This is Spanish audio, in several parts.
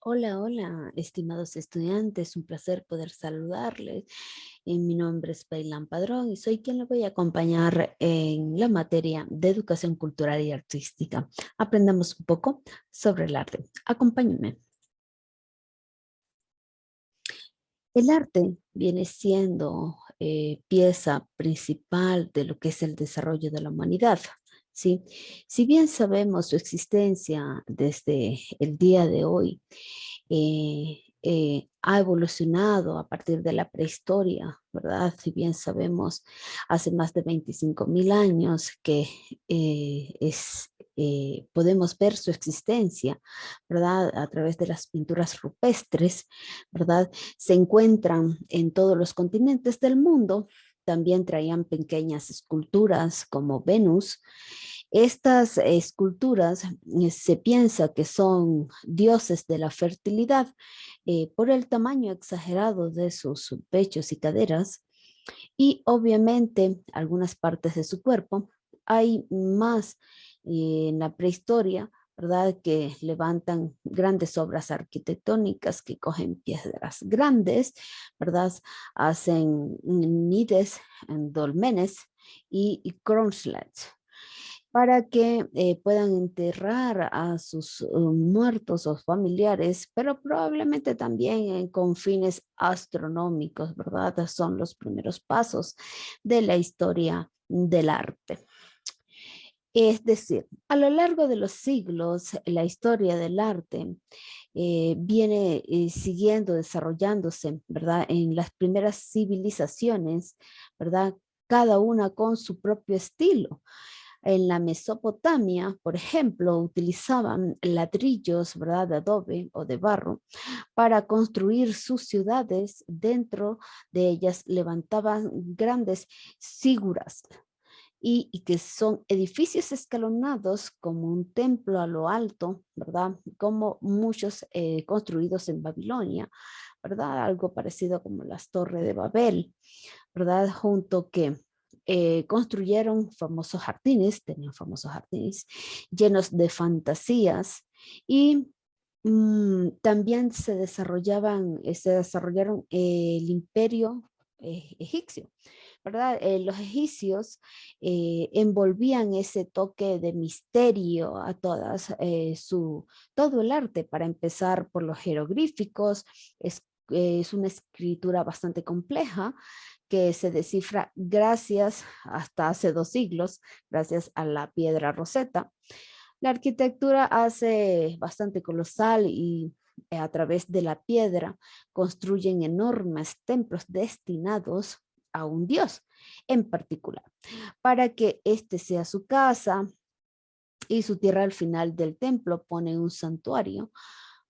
Hola, hola, estimados estudiantes, un placer poder saludarles. Mi nombre es Pailan Padrón y soy quien le voy a acompañar en la materia de educación cultural y artística. Aprendamos un poco sobre el arte. Acompáñenme. El arte viene siendo pieza principal de lo que es el desarrollo de la humanidad. ¿Sí? Si bien sabemos su existencia desde el día de hoy, ha evolucionado a partir de la prehistoria, ¿verdad? Si bien sabemos hace más de 25.000 años que podemos ver su existencia, ¿verdad? A través de las pinturas rupestres, ¿verdad? Se encuentran en todos los continentes del mundo. También traían pequeñas esculturas como Venus. Estas esculturas se piensa que son dioses de la fertilidad por el tamaño exagerado de sus pechos y caderas y obviamente algunas partes de su cuerpo. Hay más en la prehistoria, ¿verdad? Que levantan grandes obras arquitectónicas que cogen piedras grandes, ¿verdad? Hacen nides, dolmenes y kronslets para que puedan enterrar a sus muertos o familiares, pero probablemente también con fines astronómicos, ¿verdad? Son los primeros pasos de la historia del arte. Es decir, a lo largo de los siglos, la historia del arte viene siguiendo desarrollándose, ¿verdad? En las primeras civilizaciones, ¿verdad? Cada una con su propio estilo. En la Mesopotamia, por ejemplo, utilizaban ladrillos, ¿verdad?, de adobe o de barro para construir sus ciudades. Dentro de ellas levantaban grandes figuras y que son edificios escalonados como un templo a lo alto, ¿verdad? Como muchos construidos en Babilonia, ¿verdad? Algo parecido como las torres de Babel, ¿verdad? Junto que construyeron famosos jardines, tenían famosos jardines llenos de fantasías y también se desarrollaron el imperio egipcio, ¿verdad? Los egipcios envolvían ese toque de misterio a todo el arte, para empezar por los jeroglíficos. Es una escritura bastante compleja que se descifra gracias, hasta hace 2 siglos, gracias a la piedra Rosetta. La arquitectura hace bastante colosal y a través de la piedra construyen enormes templos destinados a un dios en particular, para que éste sea su casa y su tierra. Al final del templo pone un santuario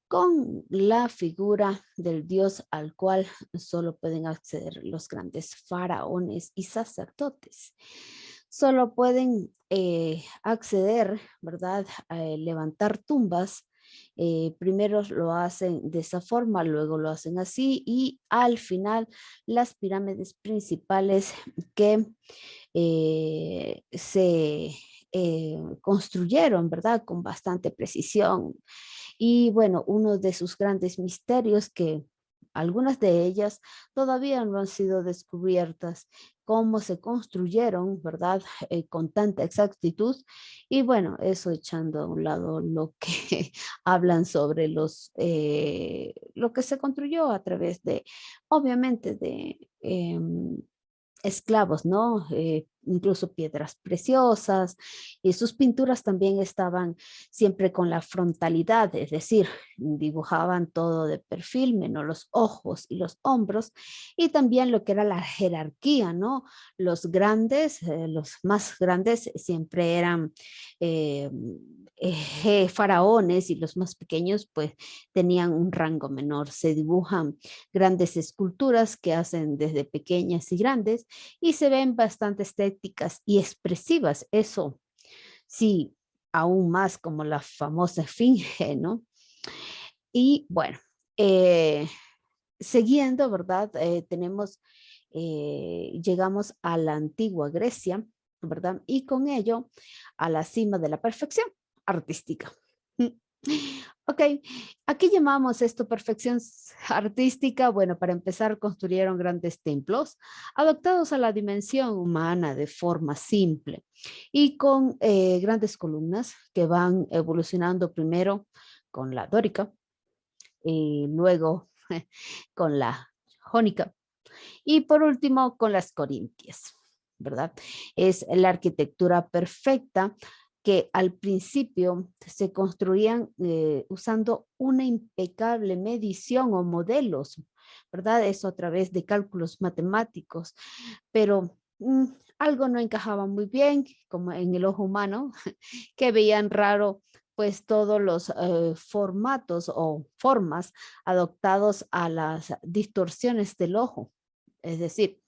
con la figura del dios al cual solo pueden acceder los grandes faraones y sacerdotes. Solo pueden acceder, ¿verdad? A levantar tumbas. Primero lo hacen de esa forma, luego lo hacen así y al final las pirámides principales que se construyeron, ¿verdad? Con bastante precisión. Y bueno, uno de sus grandes misterios, que algunas de ellas todavía no han sido descubiertas, cómo se construyeron, ¿verdad? Con tanta exactitud. Y bueno, eso echando a un lado lo que hablan sobre lo que se construyó a través de, obviamente, de esclavos, ¿no? Incluso piedras preciosas, y sus pinturas también estaban siempre con la frontalidad, es decir, dibujaban todo de perfil, menos los ojos y los hombros, y también lo que era la jerarquía, ¿no? Los grandes, los más grandes siempre eran eh, faraones, y los más pequeños pues tenían un rango menor. Se dibujan grandes esculturas que hacen desde pequeñas y grandes y se ven bastante estéticas y expresivas. Eso sí, aún más como la famosa esfinge, ¿no? Y bueno, eh, siguiendo, ¿verdad? Llegamos a la antigua Grecia, ¿verdad? Y con ello a la cima de la perfección artística. Ok, aquí llamamos esto perfección artística. Bueno, para empezar, construyeron grandes templos adaptados a la dimensión humana de forma simple y con grandes columnas que van evolucionando primero con la dórica y luego con la jónica y por último con las corintias, ¿verdad? Es la arquitectura perfecta que al principio se construían usando una impecable medición o modelos, ¿verdad? Eso a través de cálculos matemáticos, pero algo no encajaba muy bien, como en el ojo humano, que veían raro pues todos los formatos o formas adoptados a las distorsiones del ojo. Es decir,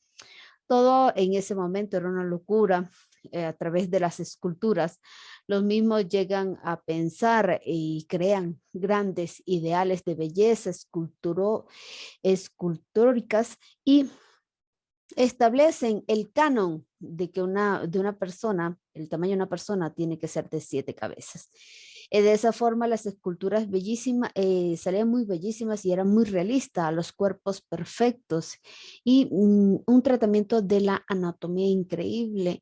todo en ese momento era una locura a través de las esculturas. Los mismos llegan a pensar y crean grandes ideales de belleza escultóricas y establecen el canon de que de una persona, el tamaño de una persona tiene que ser de 7 cabezas. De esa forma las esculturas bellísimas, salían muy bellísimas y eran muy realistas, a los cuerpos perfectos y un tratamiento de la anatomía increíble.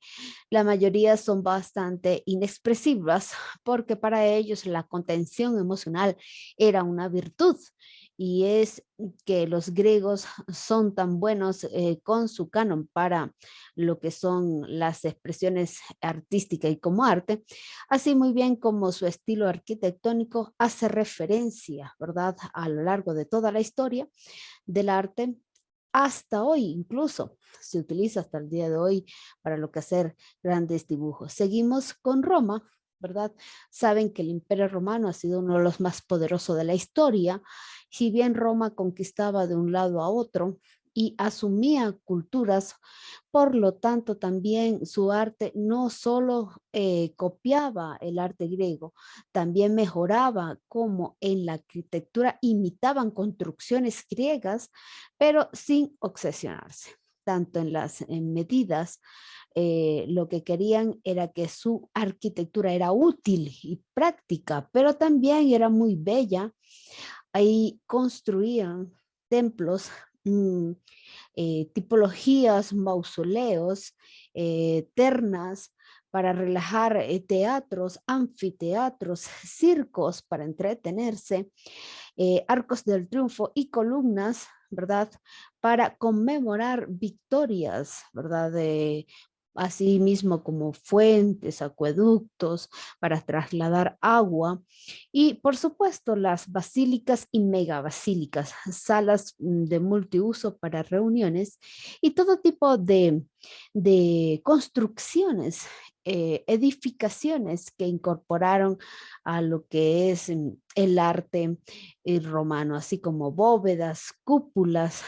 La mayoría son bastante inexpresivas porque para ellos la contención emocional era una virtud y es que los griegos son tan buenos con su canon para lo que son las expresiones artísticas y como arte, así muy bien como su estilo arquitectónico hace referencia, ¿verdad?, a lo largo de toda la historia del arte. Hasta hoy incluso se utiliza hasta el día de hoy para lo que hacer grandes dibujos. Seguimos con Roma, ¿verdad? Saben que el Imperio Romano ha sido uno de los más poderosos de la historia. Si bien Roma conquistaba de un lado a otro y asumía culturas, por lo tanto también su arte no solo copiaba el arte griego, también mejoraba como en la arquitectura imitaban construcciones griegas, pero sin obsesionarse tanto en medidas. Lo que querían era que su arquitectura era útil y práctica, pero también era muy bella. Ahí construían templos, tipologías, mausoleos, ternas para relajar, teatros, anfiteatros, circos para entretenerse, arcos del triunfo y columnas, ¿verdad? Para conmemorar victorias, ¿verdad? Así mismo como fuentes, acueductos, para trasladar agua y por supuesto las basílicas y megabasílicas, salas de multiuso para reuniones y todo tipo de construcciones, edificaciones que incorporaron a lo que es el arte romano, así como bóvedas, cúpulas,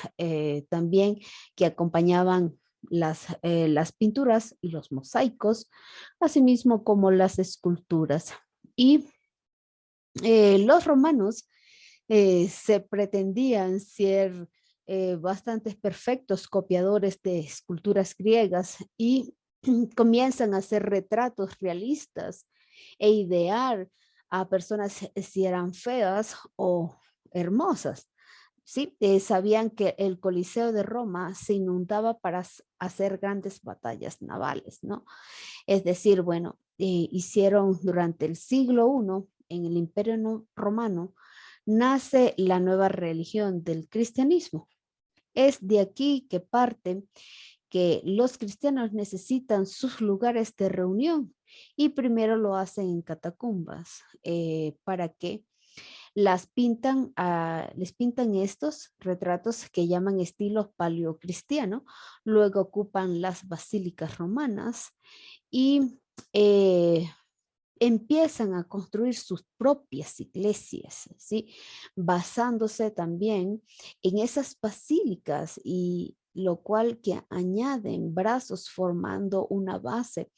también que acompañaban las pinturas y los mosaicos, asimismo como las esculturas. Y los romanos se pretendían ser bastantes perfectos copiadores de esculturas griegas y comienzan a hacer retratos realistas e idear a personas si eran feas o hermosas. Sí, sabían que el Coliseo de Roma se inundaba para hacer grandes batallas navales, ¿no? Es decir, bueno, hicieron durante el siglo I en el Imperio Romano, nace la nueva religión del cristianismo. Es de aquí que parte que los cristianos necesitan sus lugares de reunión y primero lo hacen en catacumbas para que les pintan estos retratos que llaman estilo paleocristiano, luego ocupan las basílicas romanas y eh, empiezan a construir sus propias iglesias, ¿sí? Basándose también en esas basílicas y lo cual que añaden brazos formando una base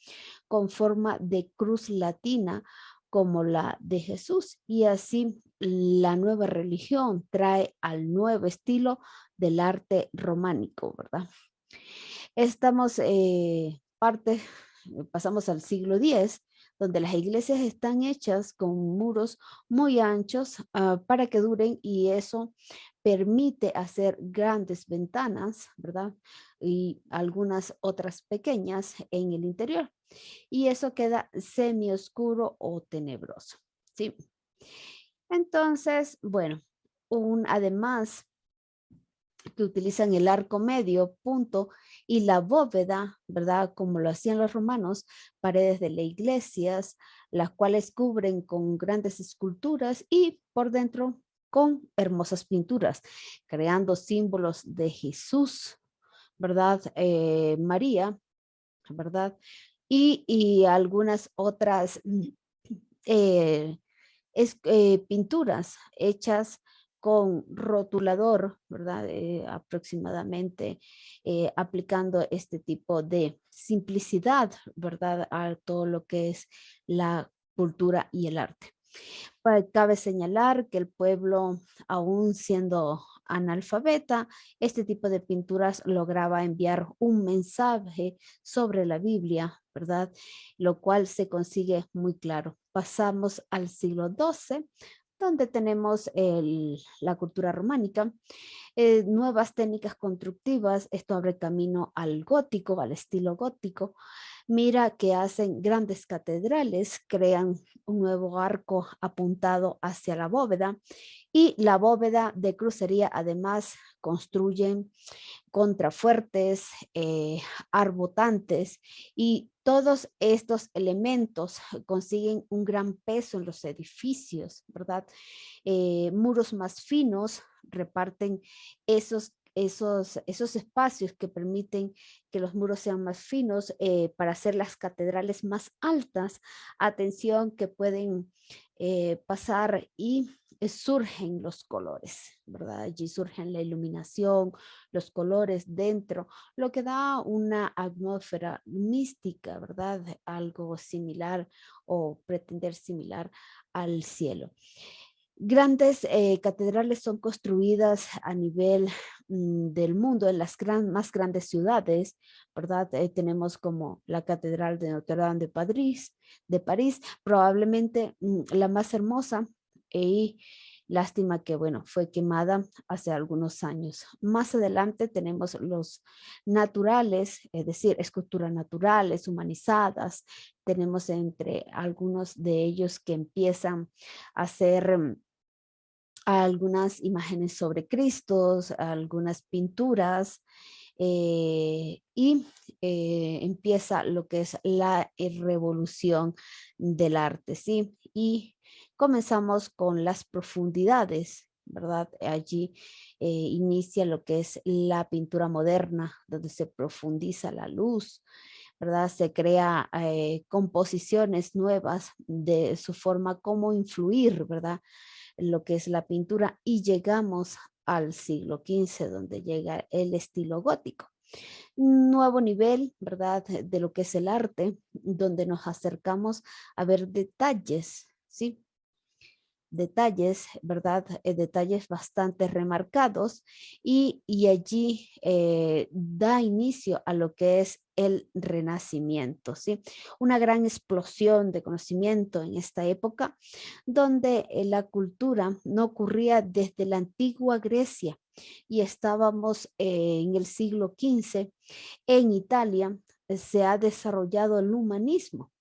con forma de cruz latina como la de Jesús. Y así la nueva religión trae al nuevo estilo del arte románico, ¿verdad? Estamos pasamos al siglo X, donde las iglesias están hechas con muros muy anchos para que duren, y eso permite hacer grandes ventanas, ¿verdad? Y algunas otras pequeñas en el interior. Y eso queda semioscuro o tenebroso, ¿sí? Entonces, bueno, además que utilizan el arco medio, punto, y la bóveda, ¿verdad? Como lo hacían los romanos, paredes de las iglesias, las cuales cubren con grandes esculturas y por dentro con hermosas pinturas, creando símbolos de Jesús, ¿verdad? María, ¿verdad? Y algunas otras eh, pinturas hechas con rotulador, ¿verdad? Aproximadamente aplicando este tipo de simplicidad, ¿verdad? A todo lo que es la cultura y el arte. Cabe señalar que el pueblo, aún siendo analfabeta, este tipo de pinturas lograba enviar un mensaje sobre la Biblia, ¿verdad? Lo cual se consigue muy claro. Pasamos al siglo XII, donde tenemos la cultura románica, nuevas técnicas constructivas. Esto abre camino al gótico, al estilo gótico. Mira que hacen grandes catedrales, crean un nuevo arco apuntado hacia la bóveda, y la bóveda de crucería además construyen contrafuertes, arbotantes, y todos estos elementos consiguen un gran peso en los edificios, ¿verdad? Muros más finos reparten esos espacios que permiten que los muros sean más finos para hacer las catedrales más altas. Atención, que pueden pasar y surgen los colores, ¿verdad? Allí surgen la iluminación, los colores dentro, lo que da una atmósfera mística, ¿verdad? Algo similar o pretender similar al cielo. Grandes catedrales son construidas a nivel del mundo en las más grandes ciudades, ¿verdad? Tenemos como la Catedral de Notre Dame de París, probablemente la más hermosa, y lástima que, bueno, fue quemada hace algunos años. Más adelante tenemos los naturales, es decir, esculturas naturales, humanizadas. Tenemos entre algunos de ellos que empiezan a ser algunas imágenes sobre Cristos, algunas pinturas, y empieza lo que es la revolución del arte, ¿sí? Y comenzamos con las profundidades, ¿verdad? Allí inicia lo que es la pintura moderna, donde se profundiza la luz, ¿verdad? Se crea composiciones nuevas de su forma como influir, ¿verdad? Lo que es la pintura, y llegamos al siglo XV, donde llega el estilo gótico. Nuevo nivel, ¿verdad? De lo que es el arte, donde nos acercamos a ver detalles, ¿sí? Detalles, ¿verdad? Detalles bastante remarcados, y allí da inicio a lo que es el Renacimiento, ¿sí? Una gran explosión de conocimiento en esta época, donde la cultura no ocurría desde la antigua Grecia, y estábamos en el siglo XV. En Italia se ha desarrollado el humanismo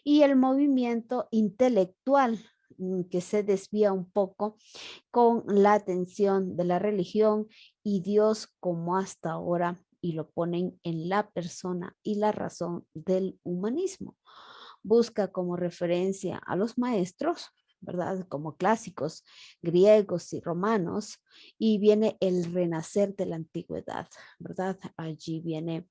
y el movimiento intelectual, que se desvía un poco con la atención de la religión y Dios como hasta ahora, y lo ponen en la persona y la razón del humanismo. Busca como referencia a los maestros, ¿verdad? Como clásicos griegos y romanos, y viene el renacer de la antigüedad, ¿verdad? Allí viene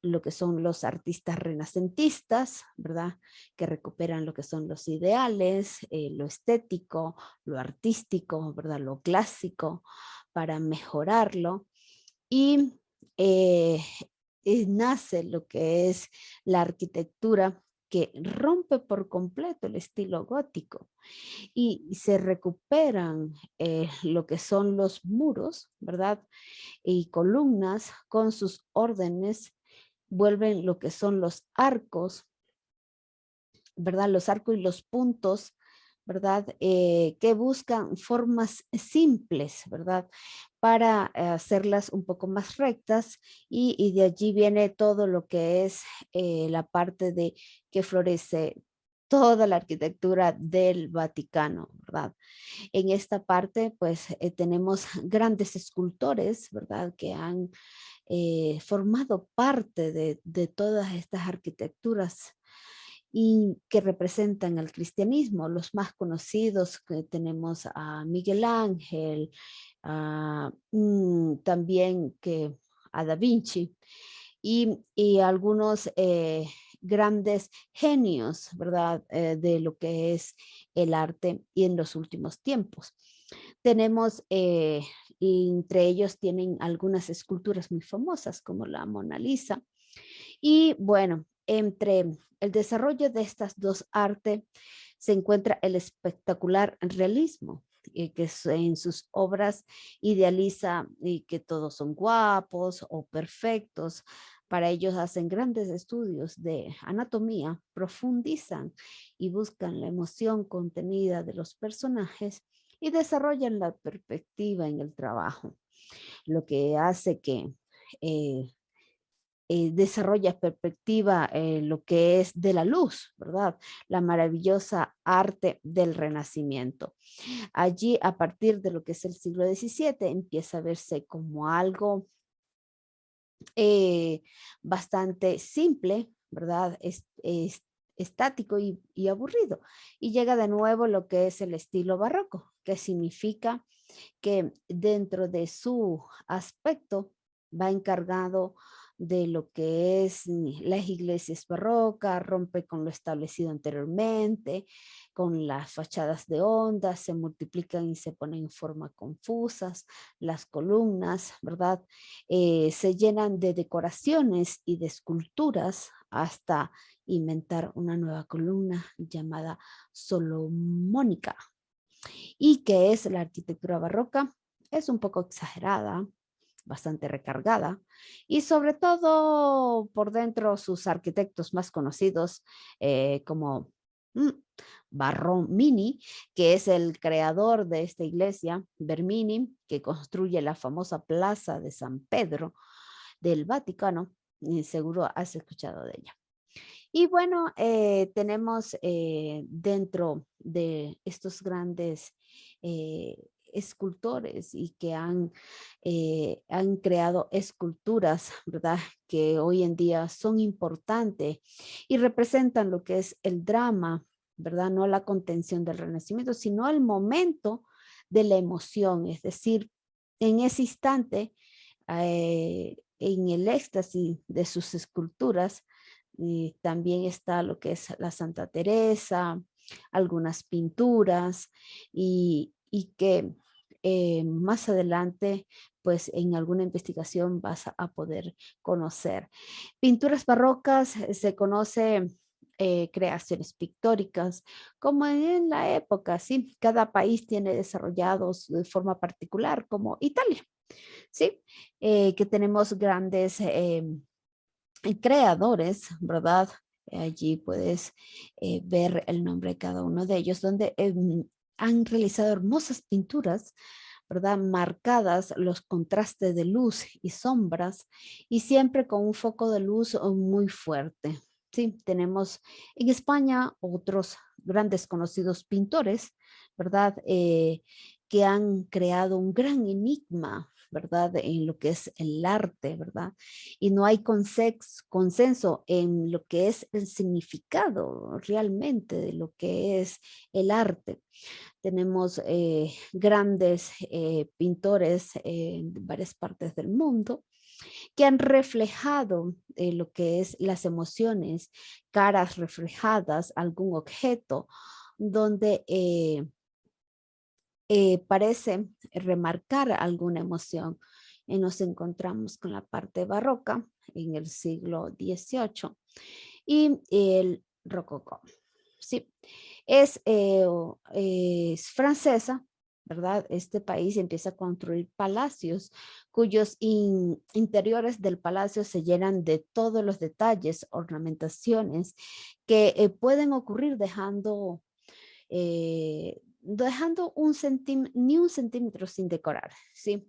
lo que son los artistas renacentistas, ¿verdad? Que recuperan lo que son los ideales, lo estético, lo artístico, ¿verdad? Lo clásico, para mejorarlo. Y eh, nace lo que es la arquitectura, que rompe por completo el estilo gótico, y se recuperan lo que son los muros, ¿verdad? Y columnas con sus órdenes, vuelven lo que son los arcos, ¿verdad? Los arcos y los puntos, ¿verdad? Que buscan formas simples, ¿verdad? Para hacerlas un poco más rectas y de allí viene todo lo que es la parte de que florece toda la arquitectura del Vaticano, ¿verdad? En esta parte, pues tenemos grandes escultores, ¿verdad? Que han formado parte de todas estas arquitecturas y que representan al cristianismo. Los más conocidos que tenemos a Miguel Ángel, también que a Da Vinci y algunos grandes genios, ¿verdad? De lo que es el arte y en los últimos tiempos. Tenemos, y entre ellos tienen algunas esculturas muy famosas como la Mona Lisa. Y bueno, entre el desarrollo de estas dos artes se encuentra el espectacular realismo, en sus obras idealiza y que todos son guapos o perfectos. Para ellos hacen grandes estudios de anatomía, profundizan y buscan la emoción contenida de los personajes y desarrollan la perspectiva en el trabajo, lo que hace que eh, desarrolla perspectiva lo que es de la luz, ¿verdad? La maravillosa arte del Renacimiento. Allí, a partir de lo que es el siglo XVII, empieza a verse como algo eh, bastante simple, ¿verdad? Es estático y aburrido. Y llega de nuevo lo que es el estilo barroco, que significa que dentro de su aspecto va encargado de lo que es las iglesias barrocas, rompe con lo establecido anteriormente, con las fachadas de ondas, se multiplican y se ponen en forma confusas, las columnas, ¿verdad? Se llenan de decoraciones y de esculturas hasta inventar una nueva columna llamada solomónica. ¿Y qué es la arquitectura barroca? Es un poco exagerada, bastante recargada y sobre todo por dentro sus arquitectos más conocidos como mm, Barromini, que es el creador de esta iglesia, Bernini, que construye la famosa plaza de San Pedro del Vaticano, y seguro has escuchado de ella. Y bueno, tenemos dentro de estos grandes escultores y que han creado esculturas, ¿verdad? Que hoy en día son importantes y representan lo que es el drama, ¿verdad? No la contención del Renacimiento, sino el momento de la emoción, es decir, en ese instante, en el éxtasis de sus esculturas, y también está lo que es la Santa Teresa, algunas pinturas y que más adelante, pues en alguna investigación vas a poder conocer. Pinturas barrocas se conoce creaciones pictóricas, como en la época, ¿sí? Cada país tiene desarrollados de forma particular, como Italia, ¿sí? Que tenemos grandes creadores, ¿verdad? Allí puedes ver el nombre de cada uno de ellos, donde han realizado hermosas pinturas, ¿verdad? Marcadas los contrastes de luz y sombras y siempre con un foco de luz muy fuerte. Sí, tenemos en España otros grandes conocidos pintores, ¿verdad? Que han creado un gran enigma, ¿verdad? En lo que es el arte, ¿verdad? Y no hay consenso en lo que es el significado realmente de lo que es el arte. Tenemos grandes pintores en varias partes del mundo que han reflejado lo que es las emociones, caras reflejadas, algún objeto, donde parece remarcar alguna emoción. Nos encontramos con la parte barroca en el siglo XVIII y el rococó. Sí, es francesa, ¿verdad? Este país empieza a construir palacios cuyos interiores del palacio se llenan de todos los detalles, ornamentaciones que pueden ocurrir dejando ni un centímetro sin decorar, ¿sí?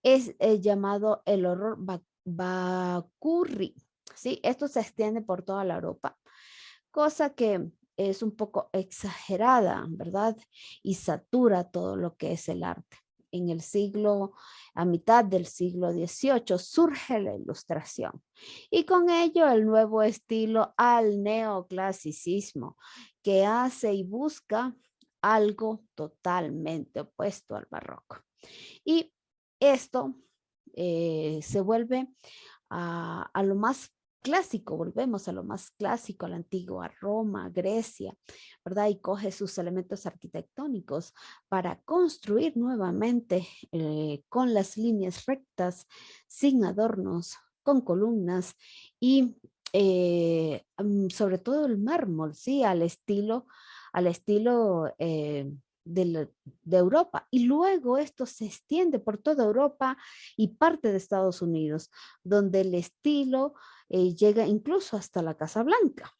Es llamado el horror Bacurri, ¿sí? Esto se extiende por toda la Europa, cosa que es un poco exagerada, ¿verdad? Y satura todo lo que es el arte. A mitad del siglo XVIII, surge la Ilustración y con ello el nuevo estilo al neoclasicismo, que hace y busca algo totalmente opuesto al barroco. Y esto se vuelve a lo más clásico, volvemos a lo más clásico, a la antigua Roma, Grecia, ¿verdad? Y coge sus elementos arquitectónicos para construir nuevamente con las líneas rectas, sin adornos, con columnas y sobre todo el mármol, ¿sí? Al estilo de Europa. Y luego esto se extiende por toda Europa y parte de Estados Unidos, donde el estilo llega incluso hasta la Casa Blanca,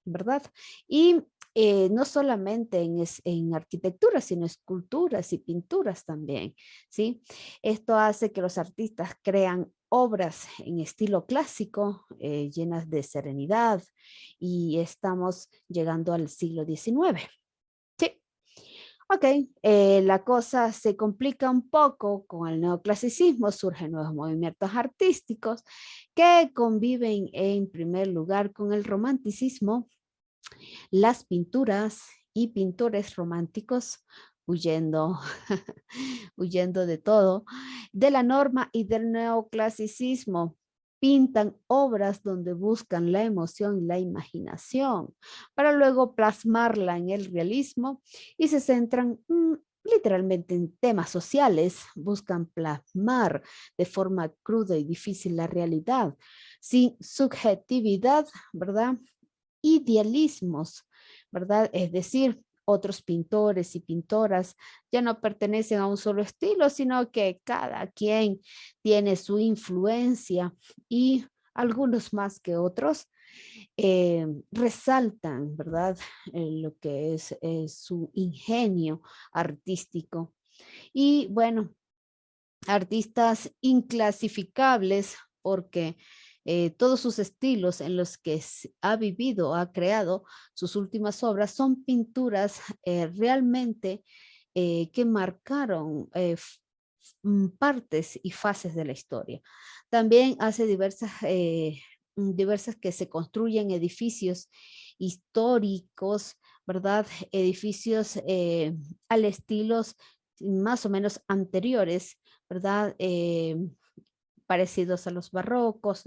¿verdad? Y no solamente en arquitectura, sino esculturas y pinturas también, ¿sí? Esto hace que los artistas crean obras en estilo clásico, llenas de serenidad, y estamos llegando al siglo XIX. Sí. Ok, la cosa se complica un poco con el neoclasicismo, surgen nuevos movimientos artísticos que conviven en primer lugar con el romanticismo, las pinturas y pintores románticos huyendo, huyendo de todo, de la norma y del neoclasicismo. Pintan obras donde buscan la emoción y la imaginación para luego plasmarla en el realismo y se centran literalmente en temas sociales, buscan plasmar de forma cruda y difícil la realidad, sin subjetividad, ¿verdad? Idealismos, ¿verdad? Es decir, otros pintores y pintoras ya no pertenecen a un solo estilo, sino que cada quien tiene su influencia y algunos más que otros resaltan, ¿verdad? Lo que es su ingenio artístico. Y bueno, artistas inclasificables porque todos sus estilos en los que ha vivido, ha creado sus últimas obras son pinturas realmente que marcaron partes y fases de la historia. También hace diversas que se construyen edificios históricos, ¿verdad? Edificios al estilos más o menos anteriores, ¿verdad? Parecidos a los barrocos,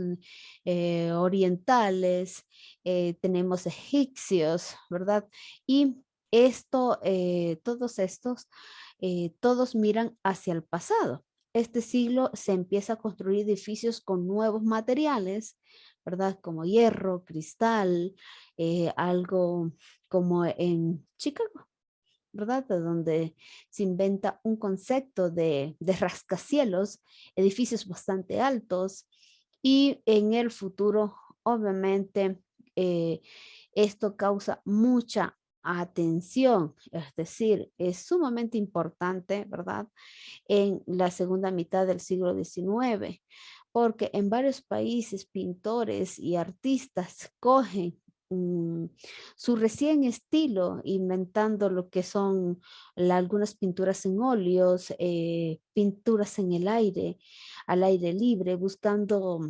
orientales, tenemos egipcios, ¿verdad? Y todos estos, todos miran hacia el pasado. Este siglo se empieza a construir edificios con nuevos materiales, ¿verdad? Como hierro, cristal, algo como en Chicago, ¿verdad? De donde se inventa un concepto de rascacielos, edificios bastante altos, y en el futuro, obviamente, eh, esto causa mucha atención, es decir, es sumamente importante, ¿verdad? En la segunda mitad del siglo XIX, porque en varios países pintores y artistas cogen mm, su recién estilo, inventando lo que son algunas pinturas en óleos, pinturas en el aire, al aire libre, buscando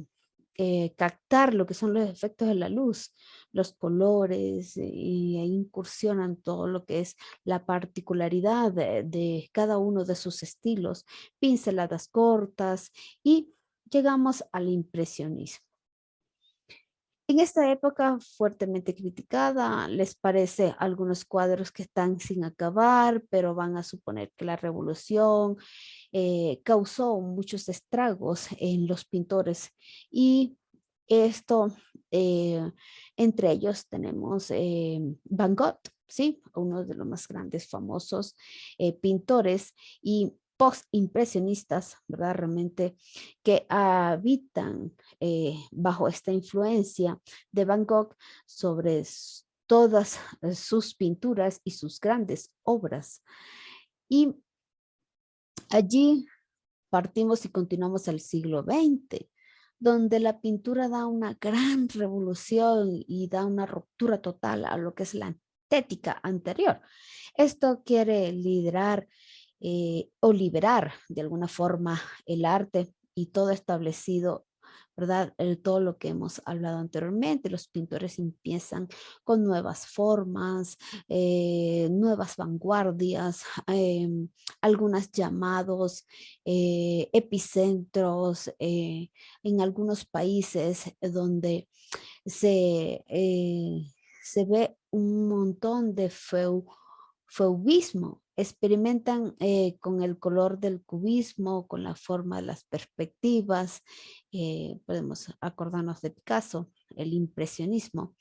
captar lo que son los efectos de la luz, los colores, y ahí incursionan todo lo que es la particularidad de cada uno de sus estilos, pinceladas cortas, y llegamos al impresionismo. En esta época fuertemente criticada, les parece algunos cuadros que están sin acabar, pero van a suponer que la revolución causó muchos estragos en los pintores, y esto, eh, entre ellos tenemos Van Gogh, ¿sí? Uno de los más grandes, famosos pintores y post-impresionistas, ¿verdad? Realmente que habitan bajo esta influencia de Van Gogh sobre todas sus pinturas y sus grandes obras. Y allí partimos y continuamos al siglo XX, donde la pintura da una gran revolución y da una ruptura total a lo que es la estética anterior. Esto quiere liderar o liberar de alguna forma el arte y todo establecido, ¿verdad? Todo lo que hemos hablado anteriormente, los pintores empiezan con nuevas formas, nuevas vanguardias, algunos llamados epicentros en algunos países donde se ve un montón de feubismo. Experimentan con el color del cubismo, con la forma de las perspectivas. Podemos acordarnos de Picasso, el impresionismo,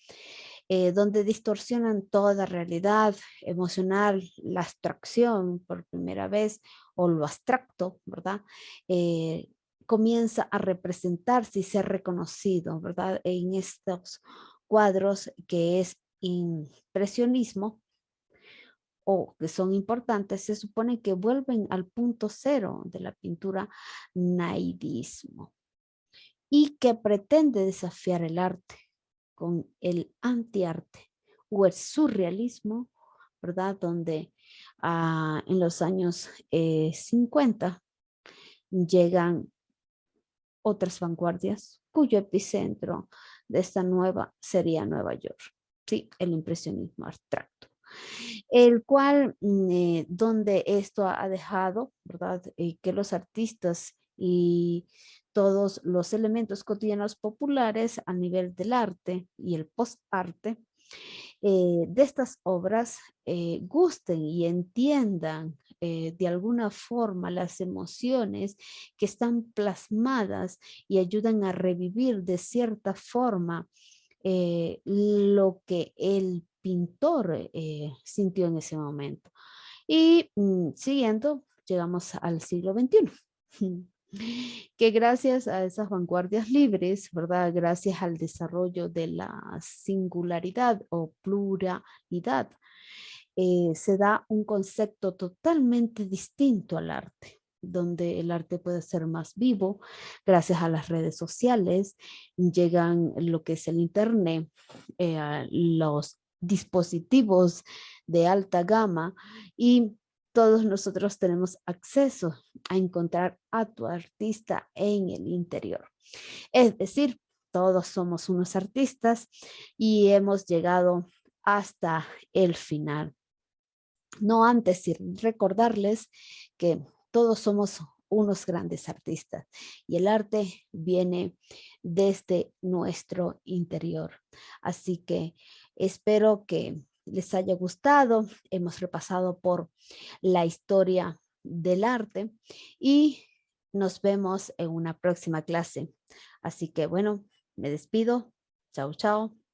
donde distorsionan toda realidad emocional, la abstracción por primera vez, o lo abstracto, ¿verdad? Comienza a representarse y ser reconocido, ¿verdad? En estos cuadros que es impresionismo o que son importantes, se supone que vuelven al punto cero de la pintura naidismo y que pretende desafiar el arte con el antiarte o el surrealismo, ¿verdad? Donde en los años 50 llegan otras vanguardias cuyo epicentro de esta nueva sería Nueva York, ¿sí? El impresionismo abstracto, el cual, donde esto ha dejado, ¿verdad? Que los artistas y todos los elementos cotidianos populares a nivel del arte y el post-arte de estas obras gusten y entiendan de alguna forma las emociones que están plasmadas y ayudan a revivir de cierta forma lo que el pintor sintió en ese momento. Y siguiendo, llegamos al siglo XXI. Que gracias a esas vanguardias libres, ¿verdad? Gracias al desarrollo de la singularidad o pluralidad, se da un concepto totalmente distinto al arte, donde el arte puede ser más vivo gracias a las redes sociales, llegan lo que es el internet, los dispositivos de alta gama y todos nosotros tenemos acceso a encontrar a tu artista en el interior. Es decir, todos somos unos artistas y hemos llegado hasta el final. No antes sin recordarles que todos somos unos grandes artistas y el arte viene desde nuestro interior. Así que espero que les haya gustado. Hemos repasado por la historia del arte y nos vemos en una próxima clase. Así que bueno, me despido. Chao, chao.